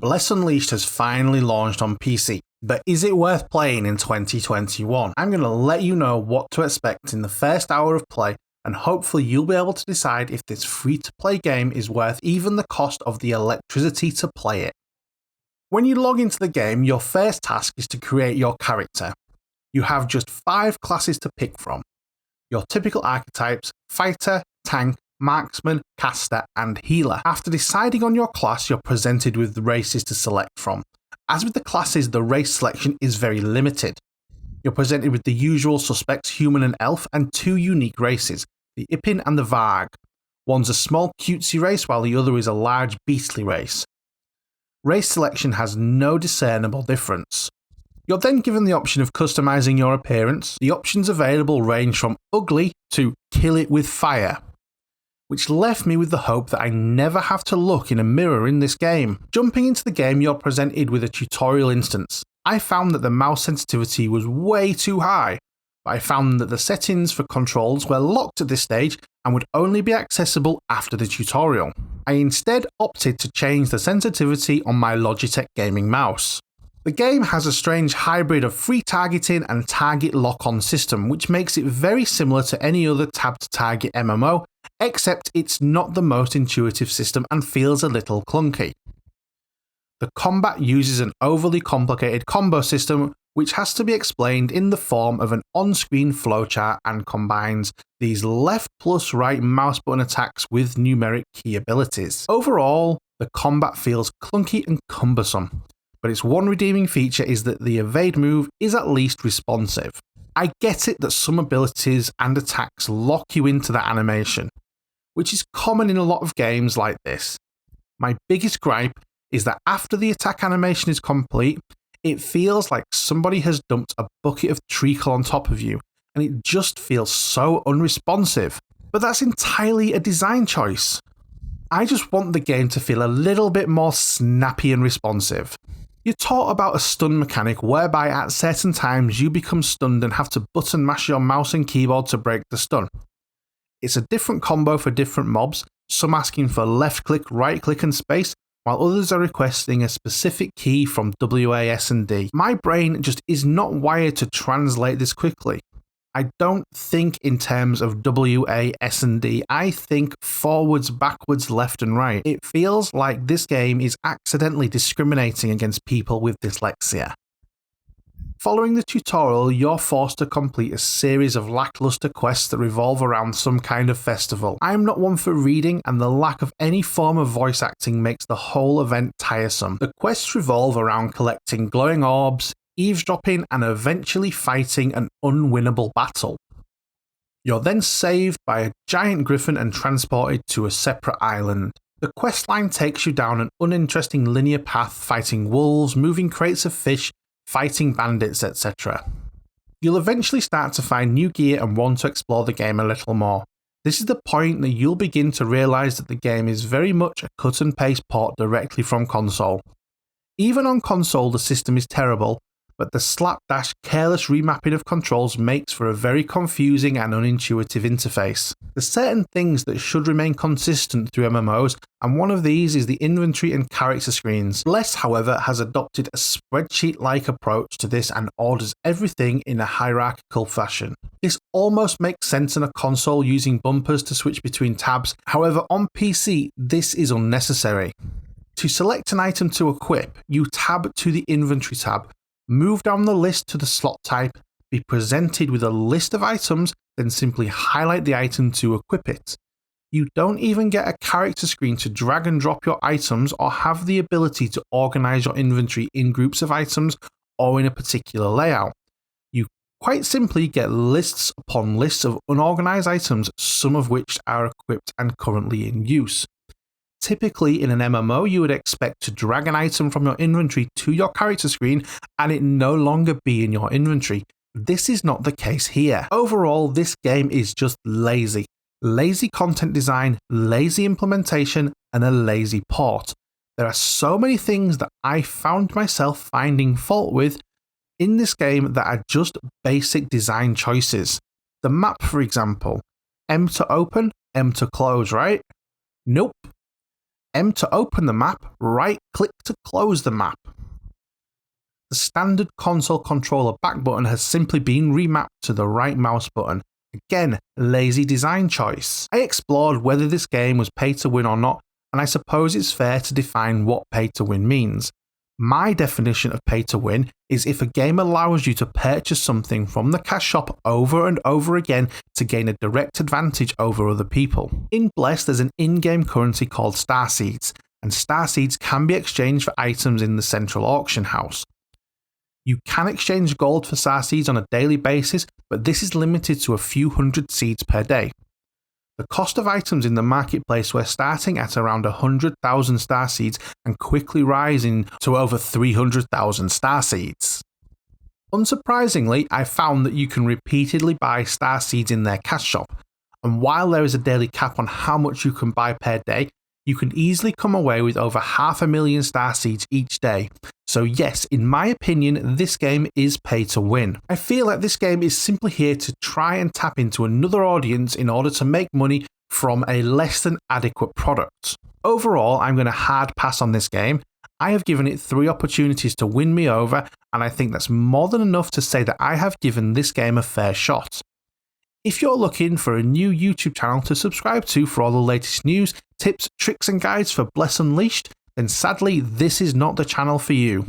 Bless Unleashed has finally launched on PC, but is it worth playing in 2021? I'm going to let you know what to expect in the first hour of play, and hopefully you'll be able to decide if this free-to-play game is worth even the cost of the electricity to play it. When you log into the game, your first task is to create your character. You have just 5 classes to pick from. Your typical archetypes: fighter, tank, marksman, caster, and healer. After deciding on your class, you're presented with the races to select from. As with the classes, the race selection is very limited. You're presented with the usual suspects, human and elf, and 2 unique races, the Ipin and the Varg. One's a small cutesy race, while the other is a large beastly race. Race selection has no discernible difference. You're then given the option of customizing your appearance. The options available range from ugly to kill it with fire, which left me with the hope that I never have to look in a mirror in this game. Jumping into the game, you're presented with a tutorial instance. I found that the mouse sensitivity was way too high, but I found that the settings for controls were locked at this stage and would only be accessible after the tutorial. I instead opted to change the sensitivity on my Logitech gaming mouse. The game has a strange hybrid of free targeting and target lock-on system, which makes it very similar to any other tab-to-target MMO, except it's not the most intuitive system and feels a little clunky. The combat uses an overly complicated combo system, which has to be explained in the form of an on-screen flowchart and combines these left plus right mouse button attacks with numeric key abilities. Overall, the combat feels clunky and cumbersome, but its one redeeming feature is that the evade move is at least responsive. I get it that some abilities and attacks lock you into that animation, which is common in a lot of games like this. My biggest gripe is that after the attack animation is complete, it feels like somebody has dumped a bucket of treacle on top of you, and it just feels so unresponsive. But that's entirely a design choice. I just want the game to feel a little bit more snappy and responsive. You're taught about a stun mechanic whereby at certain times you become stunned and have to button mash your mouse and keyboard to break the stun. It's a different combo for different mobs, some asking for left click, right click and space, while others are requesting a specific key from WAS and D. My brain just is not wired to translate this quickly. I don't think in terms of WAS and D, I think forwards, backwards, left and right. It feels like this game is accidentally discriminating against people with dyslexia. Following the tutorial, you're forced to complete a series of lackluster quests that revolve around some kind of festival. I'm not one for reading, and the lack of any form of voice acting makes the whole event tiresome. The quests revolve around collecting glowing orbs, eavesdropping, and eventually fighting an unwinnable battle. You're then saved by a giant griffin and transported to a separate island. The questline takes you down an uninteresting linear path, fighting wolves, moving crates of fish, fighting bandits, etc. You'll eventually start to find new gear and want to explore the game a little more. This is the point that you'll begin to realise that the game is very much a cut and paste port directly from console. Even on console the system is terrible, but the slapdash, careless remapping of controls makes for a very confusing and unintuitive interface. There's certain things that should remain consistent through MMOs, and one of these is the inventory and character screens. Bless, however, has adopted a spreadsheet-like approach to this and orders everything in a hierarchical fashion. This almost makes sense in a console using bumpers to switch between tabs, however on PC this is unnecessary. To select an item to equip, you tab to the inventory tab, move down the list to the slot type, be presented with a list of items, then simply highlight the item to equip it. You don't even get a character screen to drag and drop your items or have the ability to organize your inventory in groups of items or in a particular layout. You quite simply get lists upon lists of unorganized items, some of which are equipped and currently in use. Typically in an MMO, you would expect to drag an item from your inventory to your character screen and it no longer be in your inventory. This is not the case here. Overall, this game is just lazy. Lazy content design, lazy implementation, and a lazy port. There are so many things that I found myself finding fault with in this game that are just basic design choices. The map, for example. M to open, M to close, right? Nope. M to open the map, right click to close the map. The standard console controller back button has simply been remapped to the right mouse button. Again, lazy design choice. I explored whether this game was pay to win or not, and I suppose it's fair to define what pay to win means. My definition of pay to win is if a game allows you to purchase something from the cash shop over and over again to gain a direct advantage over other people. In Bless, there's an in-game currency called starseeds, and starseeds can be exchanged for items in the central auction house. You can exchange gold for starseeds on a daily basis, but this is limited to a few hundred seeds per day. The cost of items in the marketplace were starting at around 100,000 starseeds and quickly rising to over 300,000 starseeds. Unsurprisingly, I found that you can repeatedly buy starseeds in their cash shop, and while there is a daily cap on how much you can buy per day, you can easily come away with over 500,000 starseeds each day. So yes, in my opinion, this game is pay to win. I feel like this game is simply here to try and tap into another audience in order to make money from a less than adequate product. Overall, I'm going to hard pass on this game. I have given it 3 opportunities to win me over, and I think that's more than enough to say that I have given this game a fair shot. If you're looking for a new YouTube channel to subscribe to for all the latest news, tips, tricks and guides for Bless Unleashed, then sadly this is not the channel for you.